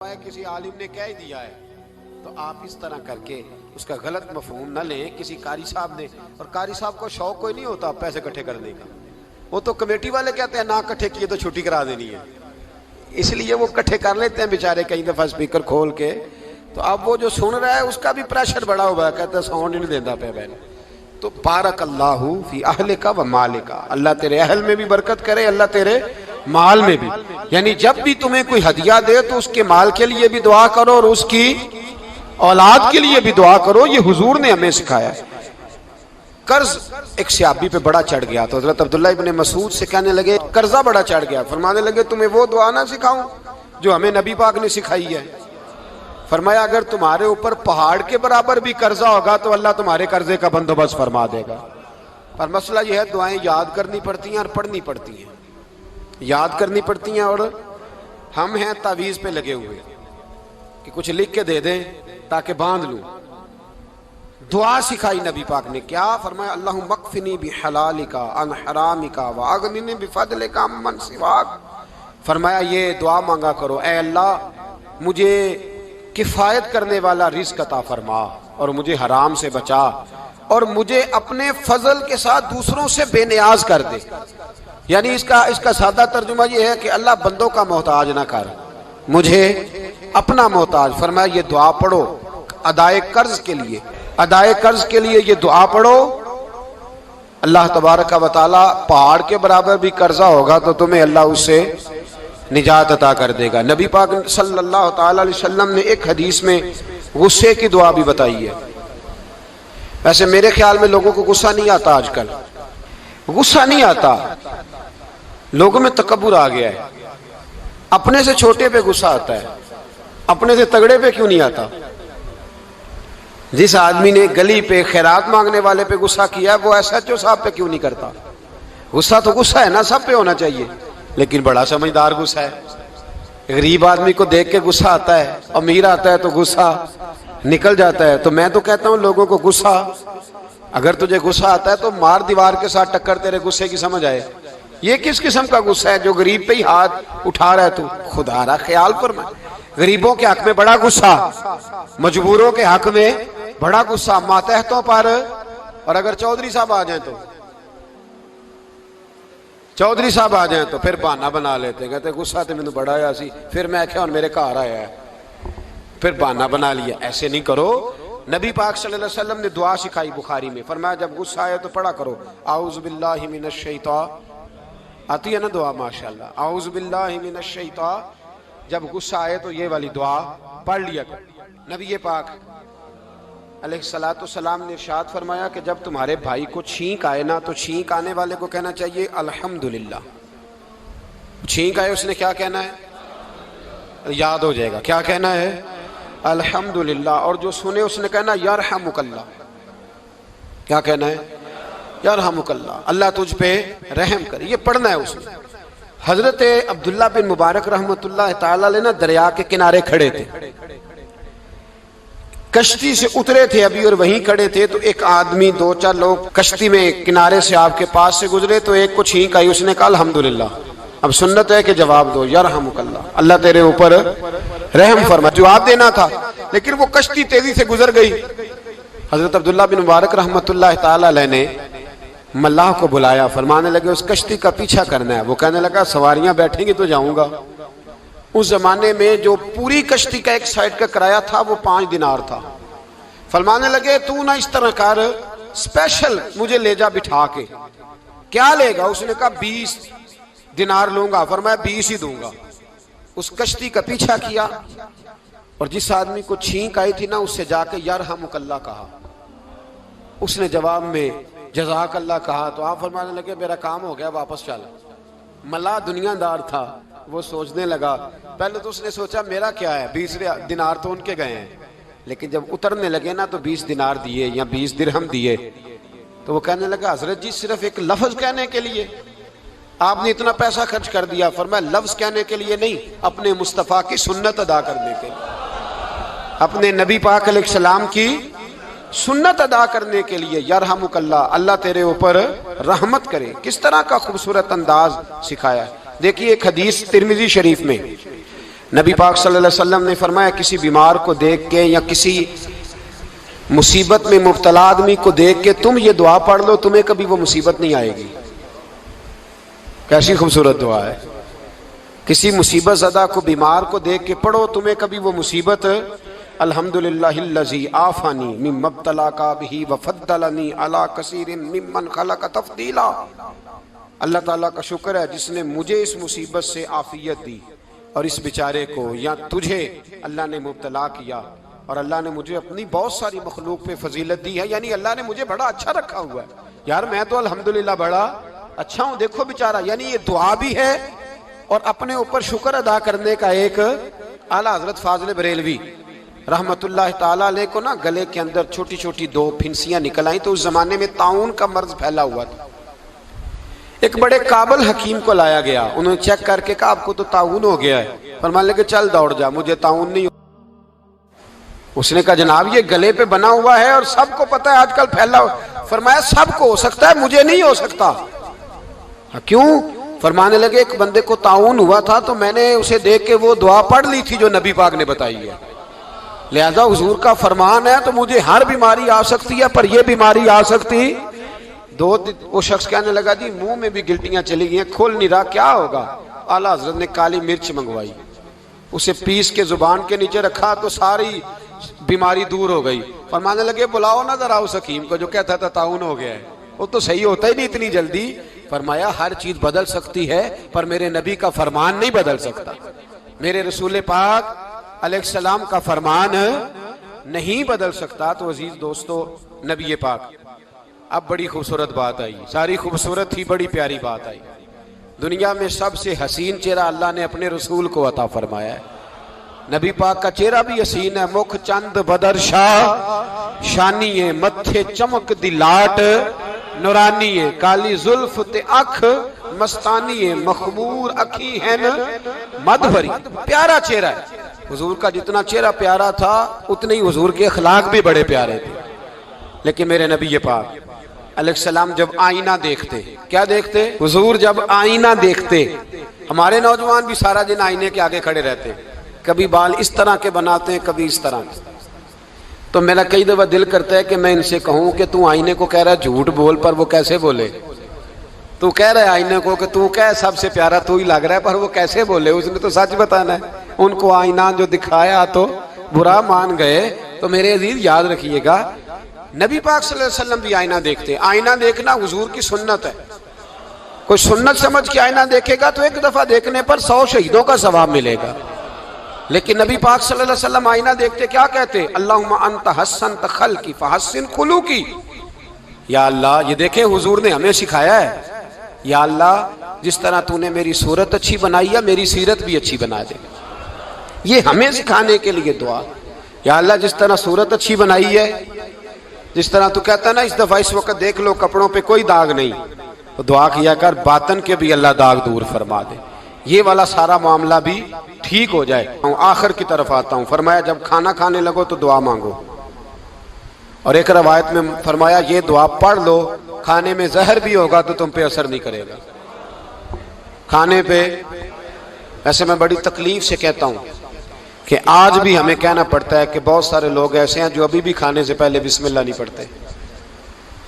کسی عالم نے کہہ دیا ہے تو آپ اس طرح کر کے اس کا غلط مفہوم نہ لیں کسی قاری صاحب نے. اور قاری صاحب کو شوق کوئی نہیں ہوتا پیسے اکٹھے کرنے کا, وہ تو کمیٹی والے کہتے ہیں نہ اکٹھے کیے تو چھٹی کرا دینی ہے, اس لیے وہ اکٹھے کر لیتے ہیں بیچارے کئی دفعہ اسپیکر کھول کے. تو اب وہ جو سن رہا ہے اس کا بھی پریشر بڑا ہوا ہے, کہتا ہے ساؤنڈ نہیں دینا پہ بہن. تو بارک اللہ فی اہلک و مالک, اللہ تیرے اہل میں بھی برکت کرے, اللہ تیرے مال میں بھی. یعنی جب بھی تمہیں کوئی ہدیہ دے تو اس کے مال کے لیے بھی دعا کرو اور اس کی اولاد کے لیے بھی دعا کرو. یہ حضور نے ہمیں سکھایا ہے. قرض ایک صحابی پہ بڑا چڑھ گیا تو حضرت عبداللہ ابن مسعود سے کہنے لگے قرضہ بڑا چڑھ گیا. فرمانے لگے تمہیں وہ دعا نہ سکھاؤں جو ہمیں نبی پاک نے سکھائی ہے. فرمایا اگر تمہارے اوپر پہاڑ کے برابر بھی قرضہ ہوگا تو اللہ تمہارے قرضے کا بندوبست فرما دے گا. پر مسئلہ یہ ہے دعائیں یاد کرنی پڑتی ہیں اور پڑھنی پڑتی ہیں. یاد کرنی پڑتی ہیں اور ہم ہیں تعویذ پہ لگے ہوئے کہ کچھ لکھ کے دے دیں تاکہ باندھ لوں. دعا سکھائی نبی پاک نے, کیا فرمایا اللہم اکفنی بحلالک عن حرامک واغننی بفضلک عمن سواک. فرمایا یہ دعا مانگا کرو, اے اللہ مجھے کفایت کرنے والا رزق عطا فرما اور مجھے حرام سے بچا اور مجھے اپنے فضل کے ساتھ دوسروں سے بے نیاز کر دے. یعنی اس کا سادہ ترجمہ یہ ہے کہ اللہ بندوں کا محتاج نہ کر, مجھے اپنا محتاج. فرمایا یہ دعا پڑھو ادائے قرض کے لیے, ادائے قرض کے لیے یہ دعا پڑھو. اللہ تبارک و تعالی پہاڑ کے برابر بھی قرضہ ہوگا تو تمہیں اللہ اس سے نجات عطا کر دے گا. نبی پاک صلی اللہ تعالی علیہ وسلم نے ایک حدیث میں غصے کی دعا بھی بتائی ہے. ویسے میرے خیال میں لوگوں کو غصہ نہیں آتا, آج کل غصہ نہیں آتا, لوگوں میں تکبر آ گیا ہے. اپنے سے چھوٹے پہ غصہ آتا ہے, اپنے سے تگڑے پہ کیوں نہیں آتا. جس آدمی نے گلی پہ خیرات مانگنے والے پہ غصہ کیا وہ ایس ایچ او صاحب پہ کیوں نہیں کرتا. غصہ تو غصہ ہے نا, سب پہ ہونا چاہیے, لیکن بڑا سمجھدار غصہ ہے. غریب آدمی کو دیکھ کے غصہ آتا ہے, امیر آتا ہے تو غصہ نکل جاتا ہے. تو میں تو کہتا ہوں لوگوں کو غصہ, اگر تجھے غصہ آتا ہے تو مار دیوار کے ساتھ ٹکر تیرے غصے کی سمجھ آئے. یہ کس قسم کا غصہ ہے جو غریب پہ ہی ہاتھ اٹھا رہا ہے. تو خدا را خیال فرما, غریبوں کے حق میں بڑا غصہ, مجبوروں کے حق میں بڑا غصہ, ماتحتوں پر. اور اگر چودھری صاحب آ جائیں تو پھر بہانہ بنا لیتے, کہتے غصہ تو میں نے بڑا آیا سی, پھر میں کیا میرے گھر آیا ہے, پھر بہانہ بنا لیا. ایسے نہیں کرو. نبی پاک صلی اللہ علیہ وسلم نے دعا سکھائی بخاری میں, فرمایا جب غصہ آئے تو پڑھا کرو اعوذ باللہ من الشیطان. آتی ہے نا دعا ماشاءاللہ, اعوذ باللہ من الشیطان. جب غصہ آئے تو یہ والی دعا پڑھ لیا کرو. نبی پاک علیہ السلام نے ارشاد فرمایا کہ جب تمہارے بھائی کو چھینک آئے نا تو چھینک آنے والے کو کہنا چاہیے الحمدللہ. چھینک آئے اس نے کیا کہنا ہے, یاد ہو جائے گا, کیا کہنا ہے الحمدللہ. اور جو سنے اس نے کہنا یرحمک اللہ. کیا کہنا ہے یرحمک اللہ, اللہ تجھ پہ رحم کرے. یہ پڑھنا ہے اس نے. حضرت عبداللہ بن مبارک رحمۃ اللہ تعالی علیہ نا دریا کے کنارے کھڑے تھے, کشتی سے اترے تھے ابھی اور وہیں کھڑے تھے. تو ایک آدمی, دو چار لوگ کشتی میں کنارے سے آپ کے پاس سے گزرے تو ایک کو چھینک آئی, اس نے کہا الحمدللہ. اب سنت ہے کہ جواب دو یرحمک اللہ, اللہ تیرے اوپر رحم فرما. جواب دینا تھا لیکن وہ کشتی تیزی سے گزر گئی. حضرت عبداللہ بن مبارک رحمۃ اللہ تعالی علیہ نے ملاح کو بلایا, فرمانے لگے اس کشتی کا پیچھا کرنا ہے. وہ کہنے لگا سواریاں بیٹھیں گی تو جاؤں گا. اس زمانے میں جو پوری کشتی کا ایک سائیڈ کا کرایہ تھا وہ 5 دینار تھا. فرمانے لگے تو نہ اس طرح کر, اسپیشل مجھے لے جا بٹھا کے. کیا لے گا, اس نے کہا 20 دینار لوں گا. فرمایا 20 ہی دوں گا. اس کشتی کا پیچھا کیا اور جس آدمی کو چھینک آئی تھی نا اس سے جا کے یرحمک اللہ کہا. اس نے جواب میں جزاک اللہ کہا. تو آپ فرمانے لگے میرا کام ہو گیا, واپس چل. ملا دنیا دار تھا, وہ سوچنے لگا. پہلے تو اس نے سوچا میرا کیا ہے, 20 دینار تو ان کے گئے ہیں. لیکن جب اترنے لگے نا تو 20 دینار دیے یا 20 درہم دیے. تو وہ کہنے لگا حضرت جی صرف ایک لفظ کہنے کے لیے آپ نے اتنا پیسہ خرچ کر دیا. فرمایا لفظ کہنے کے لیے نہیں, اپنے مصطفیٰ کی سنت ادا کرنے کے لیے, اپنے نبی پاک علیہ السلام کی سنت ادا کرنے کے لیے. یرحمک اللہ, اللہ تیرے اوپر رحمت کرے. کس طرح کا خوبصورت انداز سکھایا ہے. دیکھیے ایک حدیث ترمذی شریف میں نبی پاک صلی اللہ علیہ وسلم نے فرمایا کسی بیمار کو دیکھ کے یا کسی مصیبت میں مبتلا آدمی کو دیکھ کے تم یہ دعا پڑھ لو، تمہیں کبھی وہ مصیبت نہیں آئے گی۔ کیسی خوبصورت دعا ہے۔ کسی مصیبت زدہ کو بیمار کو دیکھ کے پڑھو، تمہیں کبھی وہ مصیبت الحمدللہ الذی عافانی مما ابتلاک بہ وفضلنی علی کثیر ممن خلق تفضیلا۔ اللہ تعالیٰ کا شکر ہے جس نے مجھے اس مصیبت سے عافیت دی اور اس بیچارے کو یا تجھے اللہ نے مبتلا کیا، اور اللہ نے مجھے اپنی بہت ساری مخلوق پہ فضیلت دی ہے، یعنی اللہ نے مجھے بڑا اچھا رکھا ہوا ہے یار، میں تو الحمدللہ بڑا اچھا ہوں، دیکھو بیچارہ۔ یعنی یہ دعا بھی ہے اور اپنے اوپر شکر ادا کرنے کا ایک۔ اعلیٰ حضرت فاضل بریلوی رحمت اللہ تعالیٰ علیہ کو نا گلے کے اندر چھوٹی چھوٹی 2 پھنسیاں نکل آئیں، تو اس زمانے میں طاعون کا مرض پھیلا ہوا تھا۔ ایک بڑے قابل حکیم کو لایا گیا، انہوں نے چیک کر کے کہا آپ کو تو طاعون ہو گیا ہے، فرمانے لگے چل دوڑ جا، مجھے طاعون نہیں۔ اس نے کہا جناب یہ گلے پہ بنا ہوا ہے اور سب کو پتہ ہے آج کل پھیلا ہوا۔ فرمایا سب کو ہو سکتا ہے، مجھے نہیں ہو سکتا۔ کیوں؟ فرمانے لگے ایک بندے کو طاعون ہوا تھا تو میں نے اسے دیکھ کے وہ دعا پڑھ لی تھی جو نبی پاک نے بتائی ہے، لہذا حضور کا فرمان ہے تو مجھے ہر بیماری آ سکتی ہے پر یہ بیماری آ سکتی۔ وہ شخص کہنے لگا جی منہ میں بھی گلٹیاں چلی گئی ہیں، کھول نہیں رہا، کیا ہوگا؟ اعلیٰ حضرت نے کالی مرچ منگوائی، اسے پیس کے زبان کے نیچے رکھا تو ساری بیماری دور ہو گئی۔ فرمانے لگے بلاؤ نہ ذرا اس حکیم کو جو کہتا تھا طاعون ہو گیا ہے، وہ تو صحیح ہوتا ہی نہیں اتنی جلدی۔ فرمایا ہر چیز بدل سکتی ہے پر میرے نبی کا فرمان نہیں بدل سکتا، میرے رسول پاک علیہ السلام کا فرمان نہیں بدل سکتا۔ تو عزیز دوستو، نبی پاک اب بڑی خوبصورت بات آئی، ساری خوبصورت تھی، بڑی پیاری بات آئی۔ دنیا میں سب سے حسین چہرہ اللہ نے اپنے رسول کو عطا فرمایا ہے۔ نبی پاک کا چہرہ بھی حسین ہے، مکھ چند بدر شاہ شانی ہے، متھے چمک دی لاٹ نورانی ہے، کالی زلف تے اکھ مستانی ہے، مخمور اکھی ہے مد بھری۔ پیارا چہرہ ہے حضور کا، جتنا چہرہ پیارا تھا اتنے ہی حضور کے اخلاق بھی بڑے پیارے تھے۔ لیکن میرے نبی پاک علیہ السلام جب آئینہ دیکھتے، کیا دیکھتے؟ حضور جب آئینہ دیکھتے، ہمارے نوجوان بھی سارا دن آئینے کے آگے کھڑے رہتے، کبھی بال اس طرح کے بناتے ہیں کبھی اس طرح کے، تو میرا کئی دفعہ دل کرتا ہے کہ میں ان سے کہوں کہ تو آئینے کو کہہ رہا ہے جھوٹ بول، پر وہ کیسے بولے؟ تو کہہ رہا ہے آئینے کو کہ تو کہہ سب سے پیارا تو ہی لگ رہا ہے، پر وہ کیسے بولے؟ اس نے تو سچ بتانا ہے۔ ان کو آئینہ جو دکھایا تو برا مان گئے۔ تو میرے عزیز یاد رکھیے گا، نبی پاک صلی اللہ علیہ وسلم بھی آئینہ دیکھتے۔ آئینہ دیکھنا حضور کی سنت ہے، کوئی سنت سمجھ کے آئینہ دیکھے گا تو ایک دفعہ دیکھنے پر 100 شہیدوں کا ثواب ملے گا۔ لیکن نبی پاک صلی اللہ علیہ وسلم آئینہ دیکھتے کیا کہتے؟ اللہم انت حسنت خلقی فحسن خلوقی۔ یا اللہ، یہ دیکھیں حضور نے ہمیں سکھایا ہے، یا اللہ جس طرح تو نے میری صورت اچھی بنائی ہے میری سیرت بھی اچھی بنا دے۔ یہ ہمیں سکھانے کے لیے دعا، یا اللہ جس طرح صورت اچھی بنائی ہے، جس طرح تو کہتا ہے نا اس دفعہ اس وقت دیکھ لو کپڑوں پہ کوئی داغ نہیں، تو دعا کیا کر باطن کے بھی اللہ داغ دور فرما دے، یہ والا سارا معاملہ بھی ٹھیک ہو جائے۔ آخر کی طرف آتا ہوں، فرمایا جب کھانا کھانے لگو تو دعا مانگو، اور ایک روایت میں فرمایا یہ دعا پڑھ لو، کھانے میں زہر بھی ہوگا تو تم پہ اثر نہیں کرے گا۔ کھانے پہ ایسے میں بڑی تکلیف سے کہتا ہوں کہ آج بھی ہمیں کہنا پڑتا ہے کہ بہت سارے لوگ ایسے ہیں جو ابھی بھی کھانے سے پہلے بسم اللہ نہیں پڑھتے۔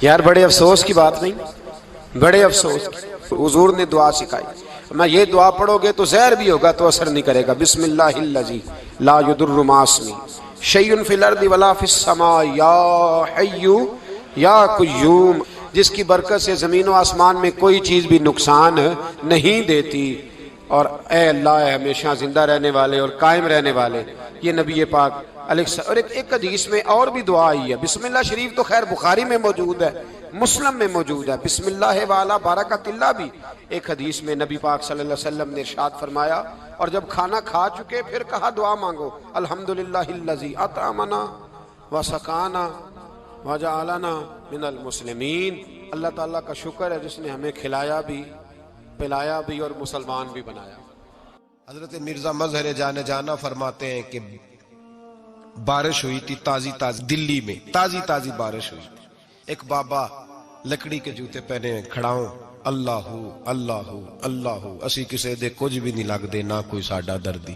یار بڑے افسوس کی بات نہیں، بڑے افسوس کی۔ حضور نے دعا سکھائی، میں یہ دعا پڑھو گے تو زہر بھی ہوگا تو اثر نہیں کرے گا۔ بسم اللہ الذی لا یضر مع اسمہ شیء فی الارض ولا فی السماء یا حی یا قیوم، جس کی برکت سے زمین و آسمان میں کوئی چیز بھی نقصان نہیں دیتی، اور اے اللہ اے ہمیشہ زندہ رہنے والے اور قائم رہنے والے۔ یہ نبی پاک علیہ السلام۔ اور ایک حدیث میں اور بھی دعا آئی ہے، بسم اللہ شریف تو خیر بخاری میں موجود ہے، مسلم میں موجود ہے، بسم اللہ وعلی برکت اللہ بھی ایک حدیث میں نبی پاک صلی اللہ علیہ وسلم نے ارشاد فرمایا۔ اور جب کھانا کھا چکے پھر کہا دعا مانگو، الحمدللہ الذی اطعمنا وسقانا وجعلنا من المسلمین۔ اللہ تعالیٰ کا شکر ہے جس نے ہمیں کھلایا بھی پلایا بھی اور مسلمان بھی بنایا۔ حضرت مرزا مظہر جانا فرماتے ہیں کہ بارش ہوئی تھی تازی دلی میں تازی بارش ہوئی تھی، ایک بابا لکڑی کے جوتے پہنے کھڑا ہوں، اللہ اللہ اللہ اسی کسے دے کچھ بھی نہیں لگ دے نہ کوئی ساڈا دردی،